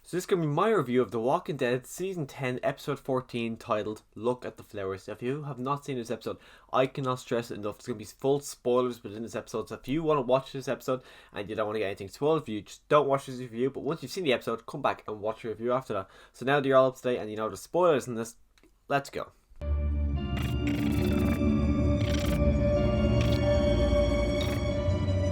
So this is going to be my review of The Walking Dead Season 10, Episode 14, titled Look at the Flowers. If you have not seen this episode, I cannot stress it enough. There's going to be full spoilers within this episode, so if you want to watch this episode and you don't want to get anything spoiled for you, just don't watch this review. But once you've seen the episode, come back and watch the review after that. So now that you're all up to date and you know the spoilers in this, let's go.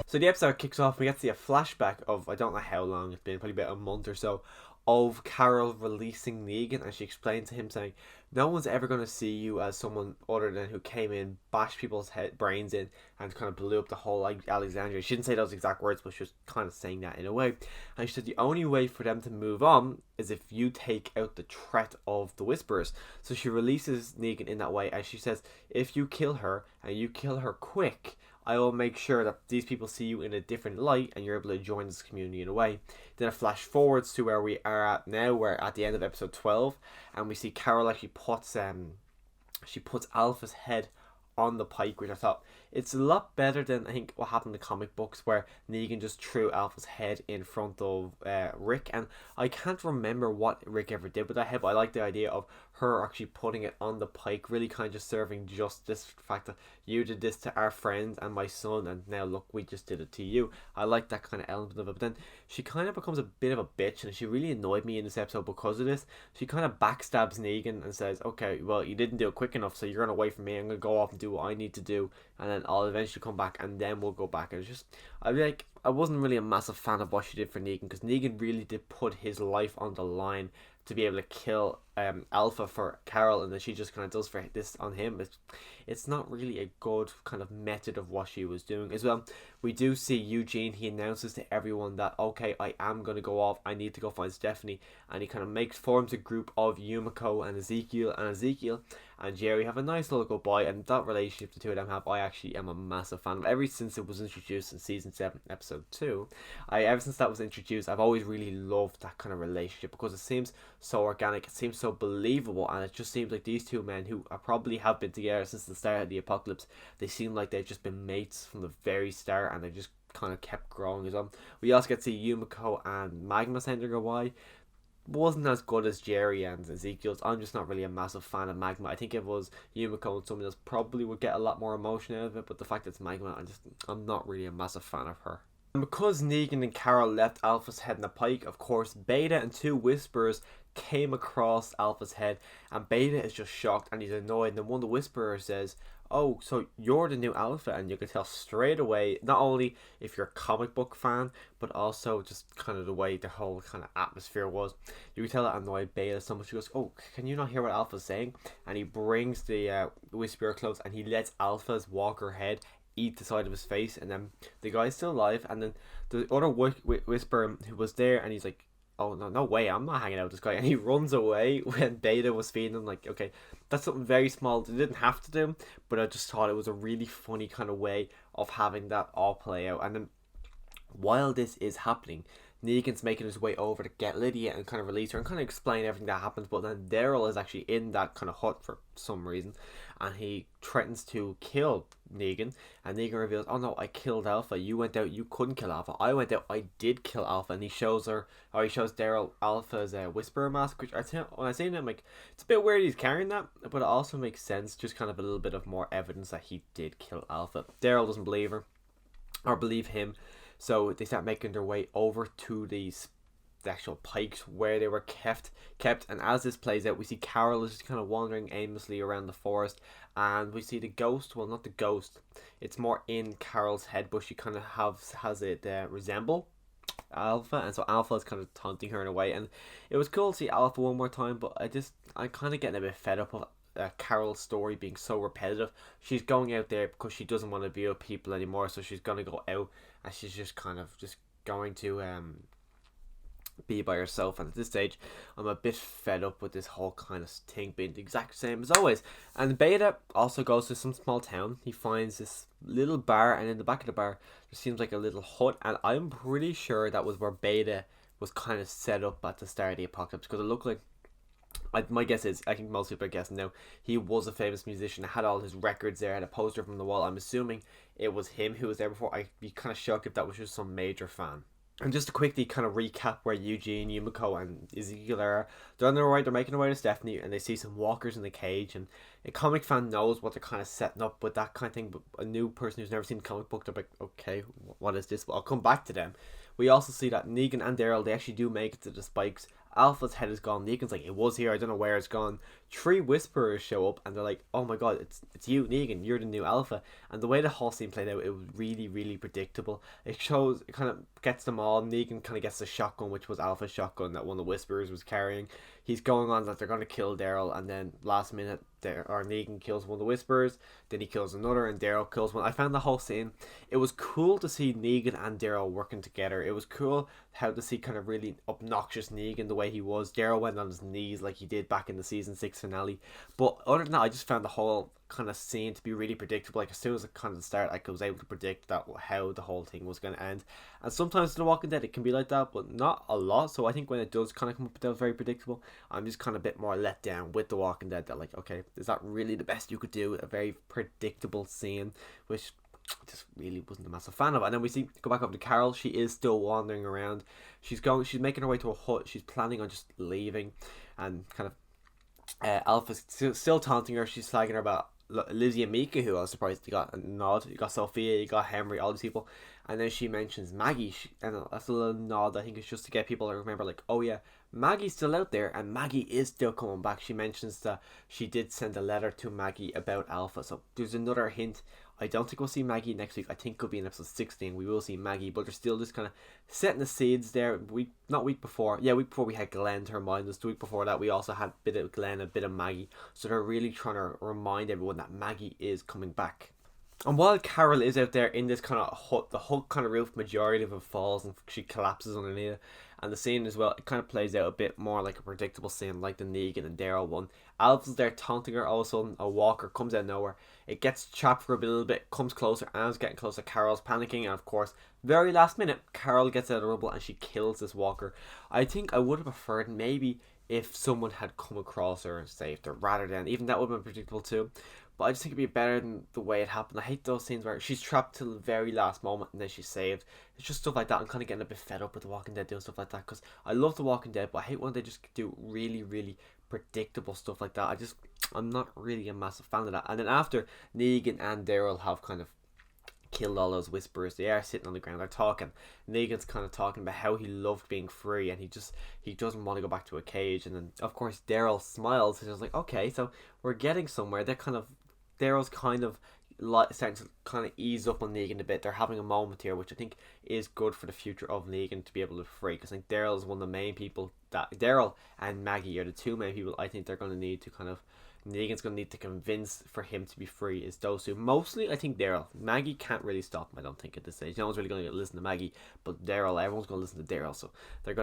So the episode kicks off, we get to see a flashback of, I don't know how long it's been, probably about a month or so, of Carol releasing Negan, and she explained to him saying, no one's ever going to see you as someone other than who came in, bashed people's brains in, and kind of blew up the whole Alexandria. She didn't say those exact words, but she was kind of saying that in a way. And she said the only way for them to move on is if you take out the threat of the Whisperers. So she releases Negan in that way, and she says, if you kill her, and you kill her quick, I will make sure that these people see you in a different light and you're able to join this community in a way. Then it flash forwards to where we are at now. We're at the end of episode 12, and we see Carol actually puts Alpha's head on the pike, which I thought it's a lot better than I think what happened in the comic books, where Negan just threw Alpha's head in front of Rick, and I can't remember what Rick ever did with that head, but I like the idea of her actually putting it on the pike, really kind of just serving justice for the fact that you did this to our friend and my son, and now look, we just did it to you. I like that kind of element of it. But then she kind of becomes a bit of a bitch, and she really annoyed me in this episode because of this. She kind of backstabs Negan and says, okay, well, you didn't do it quick enough, so you're going to wait for me, I'm going to go off and do what I need to do, and then I'll eventually come back, and then we'll go back. And it's just, I wasn't really a massive fan of what she did for Negan, because Negan really did put his life on the line to be able to kill Alpha for Carol, and then she just kind of does for this on him. It's not really a good kind of method of what she was doing. As well, we do see Eugene. He announces to everyone that, okay, I am going to go off, I need to go find Stephanie, and he kind of forms a group of Yumiko and Ezekiel and Jerry have a nice little goodbye, and that relationship the two of them have, I actually am a massive fan of. Ever since it was introduced in season 7 episode 2, ever since that was introduced, I've always really loved that kind of relationship, because it seems so organic, it seems so believable, and it just seems like these two men, who probably have been together since the start of the apocalypse, they seem like they've just been mates from the very start, and they've just kind of kept growing as well. We also get to see Yumiko and Magma Center go by. Wasn't as good as Jerry and Ezekiel's. I'm just not really a massive fan of Magma. I think if it was Yumiko and someone else, probably would get a lot more emotion out of it, but the fact that it's Magma, I'm not really a massive fan of her. And because Negan and Carol left Alpha's head in the pike, of course, Beta and two Whisperers came across Alpha's head, and Beta is just shocked and he's annoyed, and then one of the Whisperers says, oh, so you're the new Alpha, and you can tell straight away, not only if you're a comic book fan, but also just kind of the way the whole kind of atmosphere was. You can tell that annoyed Beta so much. He goes, oh, can you not hear what Alpha's saying? And he brings the Whisperer close, and he lets Alpha's walker head eat the side of his face, and then the guy's still alive, and then the other Whisperer who was there, and he's like, oh, no way, I'm not hanging out with this guy. And he runs away when Beta was feeding him. Like, okay, that's something very small they didn't have to do, but I just thought it was a really funny kind of way of having that all play out. And then while this is happening, Negan's making his way over to get Lydia and kind of release her and kind of explain everything that happens, but then Daryl is actually in that kind of hut for some reason, and he threatens to kill Negan, and Negan reveals, oh no, I killed Alpha, you went out, you couldn't kill Alpha, I went out, I did kill Alpha. And he shows Daryl Alpha's Whisperer mask, which when I see him, I'm like, it's a bit weird he's carrying that, but it also makes sense, just kind of a little bit of more evidence that he did kill Alpha. Daryl doesn't believe her, or believe him, so they start making their way over to the actual pikes where they were kept. And as this plays out, we see Carol is just kind of wandering aimlessly around the forest, and we see the ghost, well, not the ghost, it's more in Carol's head, but she kind of has it resemble Alpha, and so Alpha is kind of taunting her in a way. And it was cool to see Alpha one more time, but I'm kind of getting a bit fed up of Carol's story being so repetitive. She's going out there because she doesn't want to be with people anymore, so she's going to go out, and she's just kind of just going to be by herself. And at this stage, I'm a bit fed up with this whole kind of thing being the exact same as always. And Beta also goes to some small town. He finds this little bar, and in the back of the bar there seems like a little hut, and I'm pretty sure that was where Beta was kind of set up at the start of the apocalypse, because it looked like, my guess is, I think most people are guessing now, he was a famous musician, had all his records there, had a poster from the wall. I'm assuming it was him who was there before. I'd be kind of shocked if that was just some major fan. And just to quickly kind of recap where Eugene, Yumiko, and Ezekiel are, they're on their way, they're making their way to Stephanie, and they see some walkers in the cage. And a comic fan knows what they're kind of setting up with that kind of thing, but a new person who's never seen the comic book, they're like, okay, what is this? But I'll come back to them. We also see that Negan and Daryl, they actually do make it to the spikes. Alpha's head is gone. Negan's like, it was here, I don't know where it's gone. Three Whisperers show up, and they're like, oh my god, it's you, Negan, you're the new Alpha. And the way the whole scene played out, it was really, really predictable. It kind of gets them all. Negan kind of gets the shotgun, which was Alpha's shotgun that one of the Whisperers was carrying. He's going on that they're going to kill Daryl, and then last minute, Negan kills one of the Whisperers, then he kills another, and Daryl kills one. I found the whole scene, it was cool to see Negan and Daryl working together. It was cool how to see kind of really obnoxious Negan the way he was. Daryl went on his knees like he did back in the season 6 finale. But other than that, I just found the whole kind of scene to be really predictable. Like as soon as it kind of started, I was able to predict that how the whole thing was going to end. And sometimes in The Walking Dead it can be like that, but not a lot. So I think when it does kind of come up, that was very predictable. I'm just kind of a bit more let down with The Walking Dead. That like, okay, is that really the best you could do? A very predictable scene, which just really wasn't a massive fan of. And then we go back up to Carol. She is still wandering around. She's making her way to a hut. She's planning on just leaving, and kind of Alpha's still taunting her. She's slagging her about Lizzie and Mika, who I was surprised you got a nod. You got Sophia, you got Henry, all these people. And then she mentions Maggie, and that's a little nod. I think it's just to get people to remember, like, oh yeah, Maggie's still out there, and Maggie is still coming back. She mentions that she did send a letter to Maggie about Alpha, so there's another hint. I don't think we'll see Maggie next week. I think it'll be in episode 16 we will see Maggie, but they're still just kind of setting the seeds there. Week before we had Glenn to remind us. The week before that we also had a bit of Glenn, a bit of Maggie, so they're really trying to remind everyone that Maggie is coming back. And while Carol is out there in this kind of hut, the hut kind of roof, majority of it falls and she collapses underneath it. And the scene as well, it kind of plays out a bit more like a predictable scene, like the Negan and Daryl one. Alpha's there taunting her. All of a sudden, a walker comes out of nowhere. It gets chopped for a little bit, comes closer, and it's getting closer. Carol's panicking, and of course, very last minute, Carol gets out of the rubble and she kills this walker. I think I would have preferred maybe if someone had come across her and saved her, rather than, even that would have been predictable too. But I just think it'd be better than the way it happened. I hate those scenes where she's trapped till the very last moment and then she's saved. It's just stuff like that. I'm kind of getting a bit fed up with The Walking Dead doing stuff like that, because I love The Walking Dead, but I hate when they just do really, really predictable stuff like that. I'm not really a massive fan of that. And then after Negan and Daryl have kind of killed all those Whisperers, they are sitting on the ground, they're talking. Negan's kind of talking about how he loved being free, and he doesn't want to go back to a cage. And then of course Daryl smiles, and he's like, okay, so we're getting somewhere. Daryl's kind of starting to kind of ease up on Negan a bit. They're having a moment here, which I think is good for the future of Negan to be able to free, because I think Daryl is one of the main people that Daryl and Maggie are the two main people I think they're going to need to kind of, Negan's going to need to convince for him to be free, is those two. Mostly, I think Daryl. Maggie can't really stop him, I don't think, at this stage. No one's really going to listen to Maggie, but Daryl, everyone's going to listen to Daryl, so he's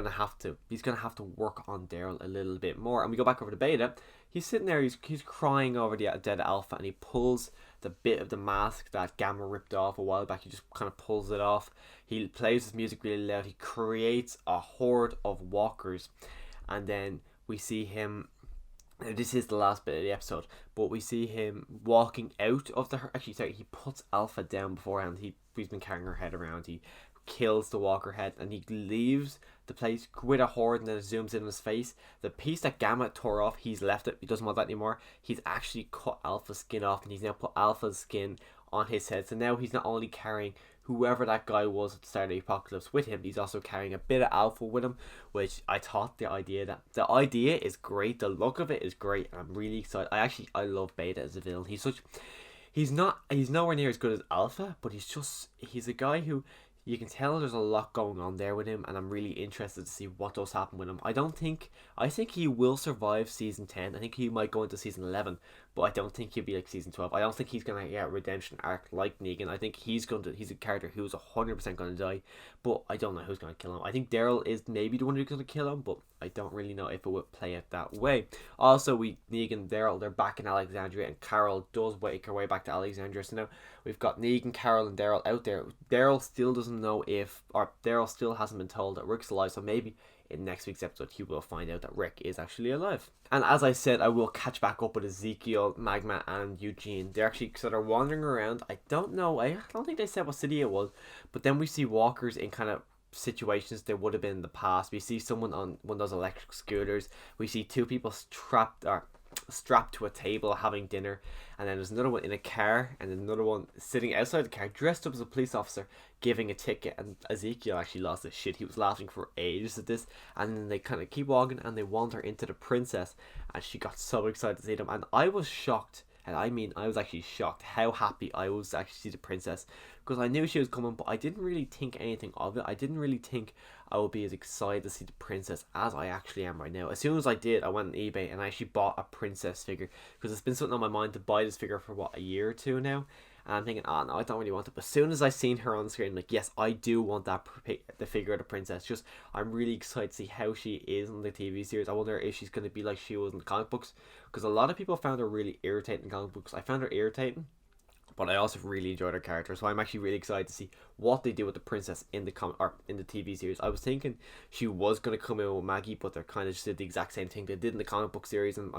going to have to work on Daryl a little bit more. And we go back over to Beta. He's sitting there, he's crying over the dead Alpha, and he pulls the bit of the mask that Gamma ripped off a while back. He just kind of pulls it off. He plays his music really loud. He creates a horde of walkers, and then we see him. This is the last bit of the episode, but we see him walking out of the. Actually, sorry, he puts Alpha down beforehand. He's been carrying her head around. He kills the walker head, and he leaves the place with a horde, and then it zooms in on his face. The piece that Gamma tore off, he's left it. He doesn't want that anymore. He's actually cut Alpha's skin off, and he's now put Alpha's skin on his head. So now he's not only carrying whoever that guy was at the start of the apocalypse with him, he's also carrying a bit of Alpha with him, which I thought the idea is great. The look of it is great, and I'm really excited. I love Beta as a villain. He's nowhere near as good as Alpha, but he's a guy who, you can tell there's a lot going on there with him, and I'm really interested to see what does happen with him. I think he will survive season 10. I think he might go into season 11, but I don't think he'll be like season 12. I don't think he's going to get a redemption arc like Negan. I think he's a character who's 100% going to die, but I don't know who's going to kill him. I think Daryl is maybe the one who's going to kill him, but I don't really know if it would play out that way. Also, Negan and Daryl, they're back in Alexandria, and Carol does make her way back to Alexandria. So now we've got Negan, Carol, and Daryl out there. Daryl still doesn't know Daryl still hasn't been told that Rick's alive, so maybe in next week's episode he will find out that Rick is actually alive. And as I said, I will catch back up with Ezekiel, Magma, and Eugene. They're actually sort of wandering around. I don't think they said what city it was, but then we see walkers in kind of situations there would have been in the past. We see someone on one of those electric scooters. We see two people strapped to a table having dinner, and then there's another one in a car, and then another one sitting outside the car dressed up as a police officer giving a ticket. And Ezekiel actually lost his shit. He was laughing for ages at this, and then they kind of keep walking and they wander into the princess, and she got so excited to see them, and I was shocked. And I mean, I was actually shocked how happy I was to actually see the princess, because I knew she was coming, but I didn't really think anything of it. I didn't really think I would be as excited to see the princess as I actually am right now. As soon as I did, I went on eBay and I actually bought a princess figure, because it's been something on my mind to buy this figure for what, a year or two now. And I'm thinking, oh no, I don't really want it. But as soon as I seen her on the screen, I'm like, yes, I do want that the figure of the princess. Just, I'm really excited to see how she is in the TV series. I wonder if she's going to be like she was in the comic books, because a lot of people found her really irritating in comic books. I found her irritating, but I also really enjoyed her character. So I'm actually really excited to see what they do with the princess in the in the TV series. I was thinking she was going to come in with Maggie, but they're kind of just did the exact same thing they did in the comic book series, and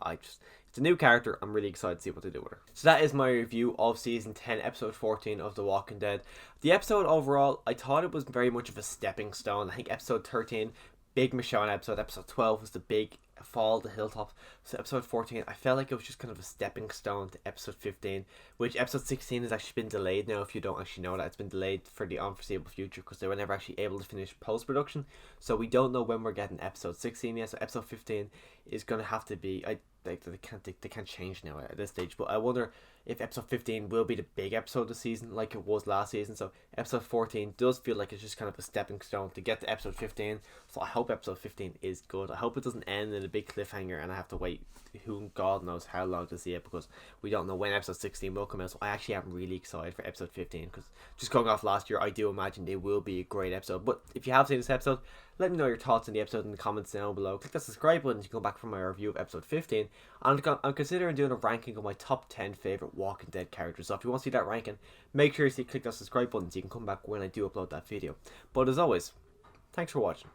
it's a new character. I'm really excited to see what they do with her. So that is my review of season 10, episode 14 of The Walking Dead. The episode overall, I thought it was very much of a stepping stone. I think episode 13, big Michonne episode. Episode 12 was the big fall the hilltop. So episode 14, I felt like it was just kind of a stepping stone to episode 15, which episode 16 has actually been delayed now. If you don't actually know that, it's been delayed for the unforeseeable future, because they were never actually able to finish post-production. So we don't know when we're getting episode 16 yet. So episode 15 is going to have to be, they can't change now at this stage, but I wonder if episode 15 will be the big episode of the season like it was last season. So episode 14 does feel like it's just kind of a stepping stone to get to episode 15. So I hope episode 15 is good. I hope it doesn't end in a big cliffhanger and I have to wait who God knows how long to see it, because we don't know when episode 16 will come out. So I actually am really excited for episode 15, because just going off last year, I do imagine it will be a great episode. But if you have seen this episode, let me know your thoughts on the episode in the comments down below. Click that subscribe button to come back for my review of episode 15. I'm considering doing a ranking of my top 10 favourite Walking Dead characters. So if you want to see that ranking, make sure you click that subscribe button so you can come back when I do upload that video. But as always, thanks for watching.